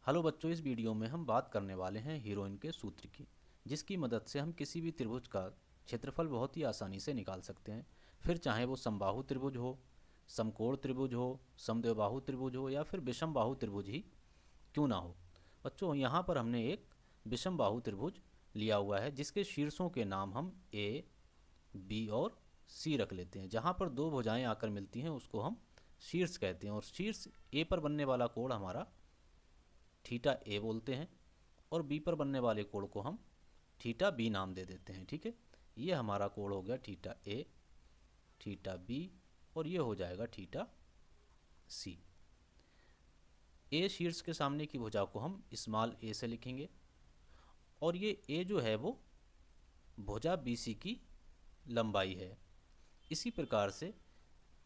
Hello बच्चों, इस video में हम बात करने वाले हैं हीरोइन के सूत्र की, जिसकी मदद से हम किसी भी त्रिभुज का क्षेत्रफल बहुत ही आसानी से निकाल सकते हैं। फिर चाहे वो समबाहु त्रिभुज हो, समकोण त्रिभुज हो, समद्विबाहु त्रिभुज हो या फिर विषम बाहु त्रिभुज ही क्यों ना हो। बच्चों, यहाँ पर हमने एक विषम बाहु त्रिभुज लिया हुआ है, जिसके शीर्षों के नाम हम ए, बी और सी रख लेते हैं। जहाँ पर दो भुजाएं आकर मिलती हैं उसको हम शीर्ष कहते हैं, और शीर्ष ए पर बनने वाला कोण हमारा थीटा ए बोलते हैं, और बी पर बनने वाले कोण को हम थीटा बी नाम दे देते हैं। ठीक है, ये हमारा कोण हो गया थीटा ए, थीटा बी, और ये हो जाएगा थीटा सी। ए शीर्ष के सामने की भुजा को हम स्मॉल ए से लिखेंगे, और ये ए जो है वो भुजा बी सी की लंबाई है। इसी प्रकार से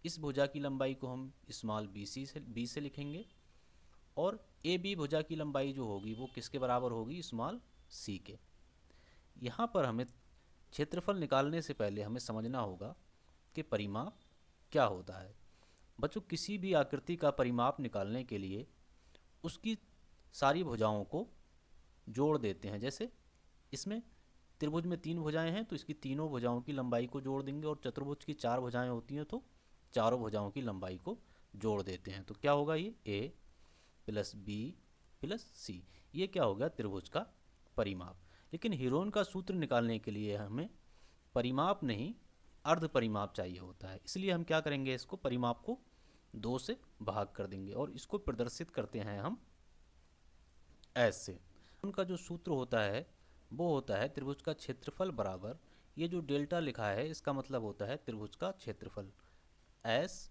इस भुजा की लंबाई को हम स्मॉल बी से लिखेंगे, और ए बी भुजा की लंबाई जो होगी वो किसके बराबर होगी, स्मॉल सी के। यहाँ पर हमें क्षेत्रफल निकालने से पहले हमें समझना होगा कि परिमाप क्या होता है। बच्चों, किसी भी आकृति का परिमाप निकालने के लिए उसकी सारी भुजाओं को जोड़ देते हैं। जैसे इसमें त्रिभुज में 3 भुजाएं हैं तो इसकी तीनों भुजाओं की लंबाई को जोड़ देंगे, और चतुर्भुज की 4 भुजाएं होती हैं तो चारों भुजाओं की लंबाई को जोड़ देते हैं। तो क्या होगा, ये ए प्लस बी प्लस सी, ये क्या हो गया, त्रिभुज का परिमाप। लेकिन हीरोइन का सूत्र निकालने के लिए हमें परिमाप नहीं, अर्ध परिमाप चाहिए होता है। इसलिए हम क्या करेंगे, इसको परिमाप को 2 से भाग कर देंगे, और इसको प्रदर्शित करते हैं हम एस से। उनका जो सूत्र होता है वो होता है त्रिभुज का क्षेत्रफल बराबर, ये जो डेल्टा लिखा है इसका मतलब होता है त्रिभुज का क्षेत्रफल, एस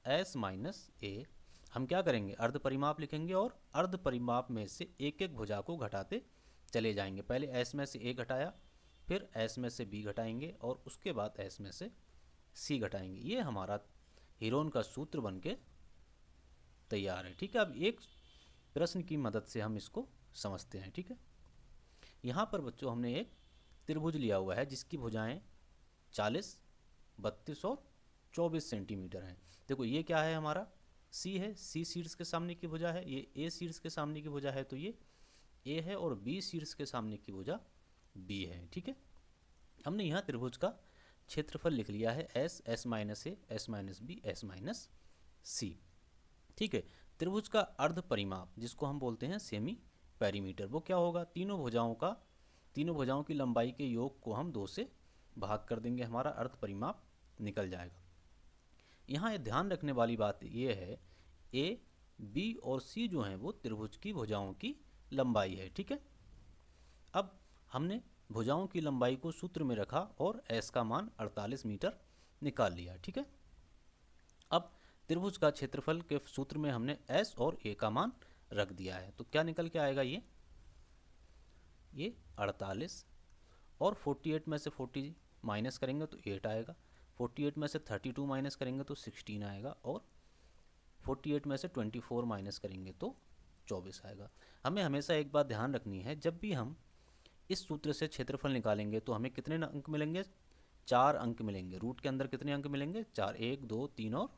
एस माइनस ए। हम क्या करेंगे, अर्ध परिमाप लिखेंगे और अर्ध परिमाप में से एक एक भुजा को घटाते चले जाएंगे। पहले एस में से ए घटाया, फिर एस में से बी घटाएंगे, और उसके बाद एस में से सी घटाएंगे। ये हमारा हीरोइन का सूत्र बन के तैयार है। ठीक है, अब एक प्रश्न की मदद से हम इसको समझते हैं। ठीक है, यहाँ पर बच्चों हमने एक त्रिभुज लिया हुआ है जिसकी भुजाएं 40, 32 और 24 सेंटीमीटर हैं। देखो ये क्या है, हमारा सी है, सी शीर्ष के सामने की भुजा है। ये ए शीर्ष के सामने की भुजा है तो ये ए है, और बी शीर्ष के सामने की भुजा बी है। ठीक है, हमने यहाँ त्रिभुज का क्षेत्रफल लिख लिया है, S, S minus A, S minus B, S minus C. ठीक है, त्रिभुज का अर्ध परिमाप जिसको हम बोलते हैं सेमी पेरीमीटर, वो क्या होगा, तीनों भुजाओं की लंबाई के योग को हम 2 से भाग कर देंगे, हमारा अर्ध परिमाप निकल जाएगा। यहाँ ये ध्यान रखने वाली बात ये है, ए, बी और सी जो हैं वो त्रिभुज की भुजाओं की लंबाई है। ठीक है, अब हमने भुजाओं की लंबाई को सूत्र में रखा और एस का मान 48 मीटर निकाल लिया। ठीक है, अब त्रिभुज का क्षेत्रफल के सूत्र में हमने एस और ए का मान रख दिया है, तो क्या निकल के आएगा, ये 48, और 48 में से 40 माइनस करेंगे तो 8 आएगा, 48 में से 32 माइनस करेंगे तो 16 आएगा, और 48 में से 24 माइनस करेंगे तो 24 आएगा। हमें हमेशा एक बात ध्यान रखनी है, जब भी हम इस सूत्र से क्षेत्रफल निकालेंगे तो हमें कितने अंक मिलेंगे, 4 अंक मिलेंगे। रूट के अंदर कितने अंक मिलेंगे, 4, 1, 2, 3 और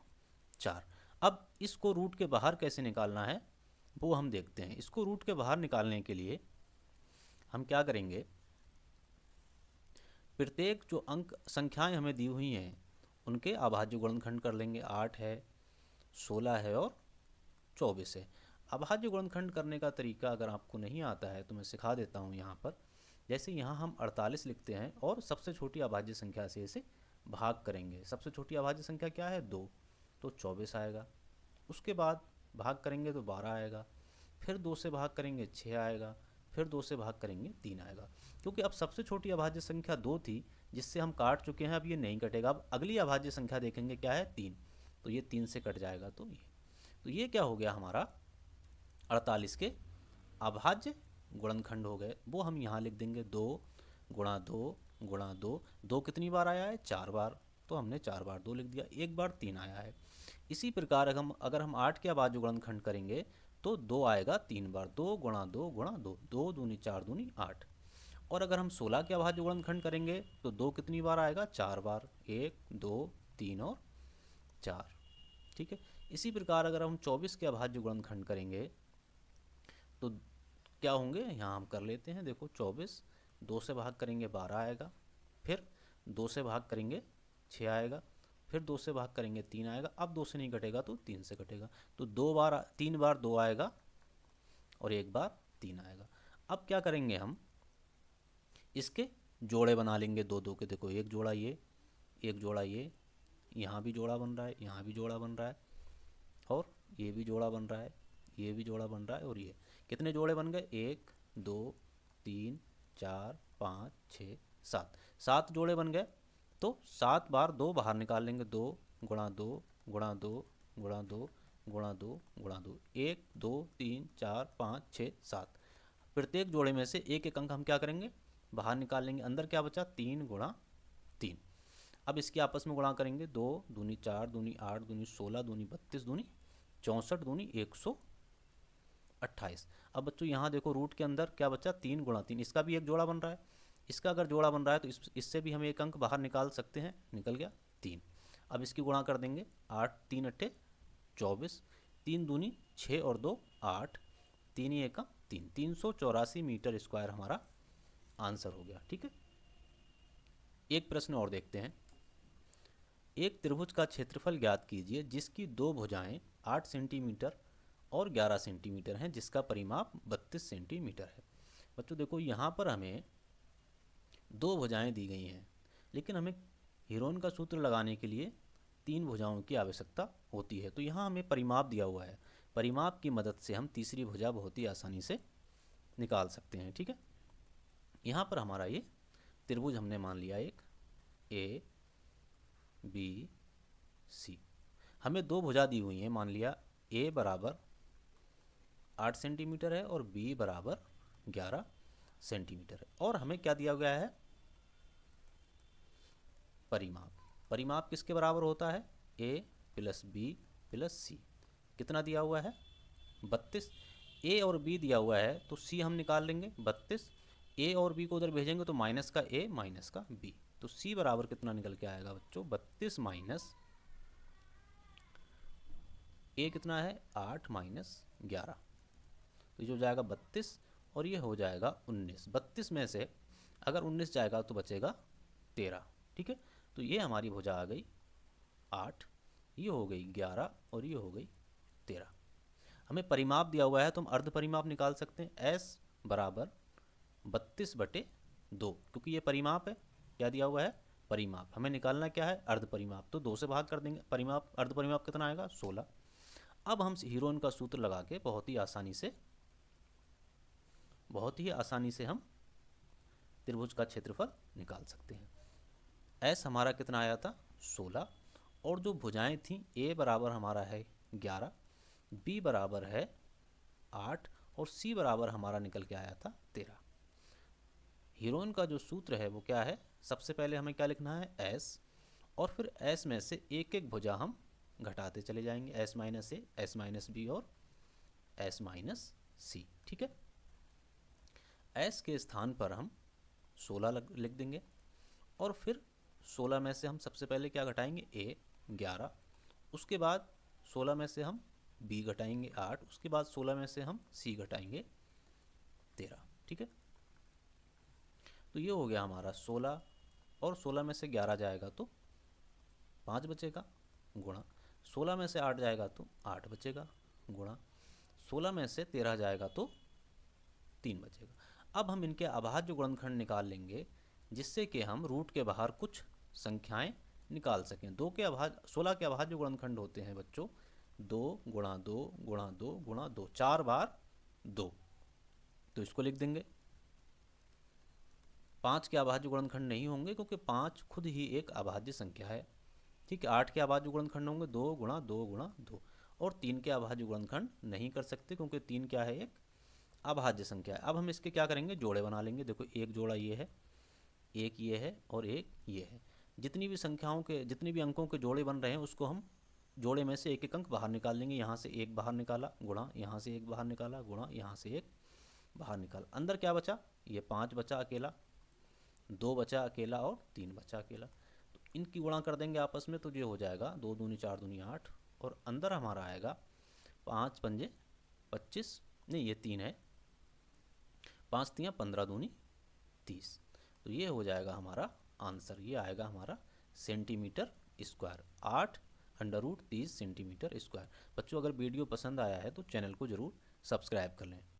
4। अब इसको रूट के बाहर कैसे निकालना है वो हम देखते हैं। इसको रूट के बाहर निकालने के लिए हम क्या करेंगे, प्रत्येक जो अंक संख्याएं हमें दी हुई हैं उनके अभाज्य गुणनखंड कर लेंगे। 8 है, 16 है और 24 है। अभाज्य गुणनखंड करने का तरीका अगर आपको नहीं आता है तो मैं सिखा देता हूँ यहाँ पर। जैसे यहाँ हम 48 लिखते हैं और सबसे छोटी अभाज्य संख्या से इसे भाग करेंगे। सबसे छोटी अभाज्य संख्या क्या है, 2, तो 24 आएगा। उसके बाद भाग करेंगे तो 12 आएगा, फिर 2 से भाग करेंगे 6 आएगा, फिर 2 से भाग करेंगे 3 आएगा। क्योंकि अब सबसे छोटी अभाज्य संख्या 2 थी जिससे हम काट चुके हैं, अब ये नहीं कटेगा। अब अगली अभाज्य संख्या देखेंगे क्या है, 3, तो ये 3 से कट जाएगा। तो ये क्या हो गया, हमारा 48 के अभाज्य गुणनखंड हो गए। वो हम यहाँ लिख देंगे, 2 गुणा 2 गुणा 2। 2 कितनी बार आया है, 4 बार, तो हमने 4 बार 2 लिख दिया। एक बार 3 आया है। इसी प्रकार अगर हम 8 के अभाज्य गुणनखंड करेंगे तो 2 आएगा 3 बार, 2 गुणा 2 गुणा 2, 2 दूनी 4 दूनी 8। और अगर हम 16 के अभाज्य गुणनखंड करेंगे तो 2 कितनी बार आएगा, 4 बार, 1, 2, 3 और 4। ठीक है, इसी प्रकार अगर हम 24 के अभाज्य गुणनखंड करेंगे तो क्या होंगे यहाँ हम कर लेते हैं। देखो 24, 2 से भाग करेंगे 12 आएगा, फिर 2 से भाग करेंगे 6 आएगा, फिर 2 से भाग करेंगे 3 आएगा। अब 2 से नहीं कटेगा तो 3 से कटेगा, तो 3 बार 2 आएगा और 1 बार 3 आएगा। अब क्या करेंगे हम, इसके जोड़े बना लेंगे दो दो के। देखो एक जोड़ा ये, एक जोड़ा ये, यहाँ भी जोड़ा बन रहा है, यहाँ भी जोड़ा बन रहा है, और ये भी जोड़ा बन रहा है, ये भी जोड़ा बन रहा है, और ये कितने जोड़े बन गए, 1 2 3 4 5 6 7, 7 जोड़े बन गए। तो 7 बार 2 बाहर निकाल लेंगे, 2 गुणा 2 गुणा 2 गुणा 2 गुणा 2 गुणा 2, 1 2 3 4 5 6 7। प्रत्येक जोड़े में से एक एक अंक हम क्या करेंगे, बाहर निकाल लेंगे। अंदर क्या बचा, 3 गुणा 3। अब इसकी आपस में गुणा करेंगे, 2 दूनी 4 दूनी 8 दूनी 16 दूनी 32 दूनी 64 दूनी 128। अब बच्चों यहाँ देखो रूट के अंदर क्या बचा, 3 गुणा 3, इसका भी एक जोड़ा बन रहा है। इसका अगर जोड़ा बन रहा है तो इससे भी हम एक अंक बाहर निकाल सकते हैं, निकल गया 3। अब इसकी गुणा कर देंगे, 8 3 अट्ठे 24, 3 दूनी 6 और 2 8, 3 एकम 3, 384 मीटर स्क्वायर हमारा आंसर हो गया। ठीक है, एक प्रश्न और देखते हैं। एक त्रिभुज का क्षेत्रफल ज्ञात कीजिए जिसकी दो भुजाएं 8 सेंटीमीटर और 11 सेंटीमीटर हैं, जिसका परिमाप 32 सेंटीमीटर है। बच्चों देखो यहाँ पर हमें दो भुजाएं दी गई हैं, लेकिन हमें हीरोइन का सूत्र लगाने के लिए 3 भुजाओं की आवश्यकता होती है। तो यहाँ हमें परिमाप दिया हुआ है, परिमाप की मदद से हम तीसरी भुजा बहुत ही आसानी से निकाल सकते हैं। ठीक है, यहाँ पर हमारा ये त्रिभुज हमने मान लिया एक ए बी सी। हमें दो भुजा दी हुई हैं, मान लिया ए बराबर 8 सेंटीमीटर है और बी बराबर 11 सेंटीमीटर है, और हमें क्या दिया गया है, परिमाप। परिमाप किसके बराबर होता है, ए प्लस बी प्लस सी। कितना दिया हुआ है, 32। ए और बी दिया हुआ है तो सी हम निकाल लेंगे 32। ए और बी को उधर भेजेंगे तो माइनस का ए माइनस का बी, तो सी बराबर कितना निकल के आएगा बच्चों, 32 माइनस ए कितना है 8 माइनस 11, तो ये हो जाएगा 32 और ये हो जाएगा 19। 32 में से अगर 19 जाएगा तो बचेगा 13। ठीक है, तो ये हमारी भुजा आ गई 8, ये हो गई 11 और ये हो गई 13। हमें परिमाप दिया हुआ है तो हम अर्ध परिमाप निकाल सकते हैं, एस बराबर 32/2, क्योंकि ये परिमाप है। क्या दिया हुआ है, परिमाप। हमें निकालना क्या है, अर्ध परिमाप, तो 2 से भाग कर देंगे। परिमाप अर्ध परिमाप कितना आएगा, 16। अब हम हीरोइन का सूत्र लगा के बहुत ही आसानी से हम त्रिभुज का क्षेत्रफल निकाल सकते हैं। एस हमारा कितना आया था, 16, और जो भुजाएं थी, ए बराबर हमारा है 11, बी बराबर है 8 और सी बराबर हमारा निकल के आया था 13। हीरोइन का जो सूत्र है वो क्या है, सबसे पहले हमें क्या लिखना है, एस, और फिर एस में से एक एक भुजा हम घटाते चले जाएंगे, S minus A, S minus B और एस माइनस सी। ठीक है, एस के स्थान पर हम 16 लिख देंगे, और फिर 16 में से हम सबसे पहले क्या घटाएंगे, ए 11, उसके बाद 16 में से हम बी घटाएंगे 8, उसके बाद 16 में से हम सी घटाएंगे 13। ठीक है, तो ये हो गया हमारा 16, और 16 में से 11 जाएगा तो 5 बचेगा, गुणा 16 में से 8 जाएगा तो 8 बचेगा, गुणा 16 में से 13 जाएगा तो 3 बचेगा। अब हम इनके अभाज्य गुणनखंड निकाल लेंगे, जिससे कि हम रूट के बाहर कुछ संख्याएं निकाल सकें। 16 के अभाज्य गुणनखंड होते हैं बच्चों 2 गुणा 2 गुणा 2 गुणा 2, 4 बार 2, तो इसको लिख देंगे। 5 के अभाज्य गुणनखंड नहीं होंगे क्योंकि 5 खुद ही एक अभाज्य संख्या है। ठीक है, 8 के अभाज्य गुणनखंड होंगे 2 गुणा 2 गुणा 2, और 3 के अभाज्य गुणनखंड नहीं कर सकते क्योंकि 3 क्या है, एक अभाज्य संख्या है। अब हम इसके क्या करेंगे, जोड़े बना लेंगे। देखो एक जोड़ा ये है, एक ये है और एक ये है। जितनी भी अंकों के जोड़े बन रहे हैं उसको हम जोड़े में से एक एक अंक बाहर निकाल लेंगे। यहाँ से एक बाहर निकाला, गुणा, यहाँ से एक बाहर निकाला, गुणा, यहाँ से एक बाहर निकाला। अंदर क्या बचा, ये 5 बचा अकेला, 2 बचा अकेला और 3 बचा अकेला। तो इनकी गुणा कर देंगे आपस में, तो ये हो जाएगा 2 दूनी 4 दूनी 8, और अंदर हमारा आएगा 5 पंजे 25, नहीं ये 3 है, 5 तियाँ 15 दूनी 30। तो ये हो जाएगा हमारा आंसर, ये आएगा हमारा सेंटीमीटर स्क्वायर, 8√30 सेंटीमीटर स्क्वायर। बच्चों अगर वीडियो पसंद आया है तो चैनल को ज़रूर सब्सक्राइब कर लें।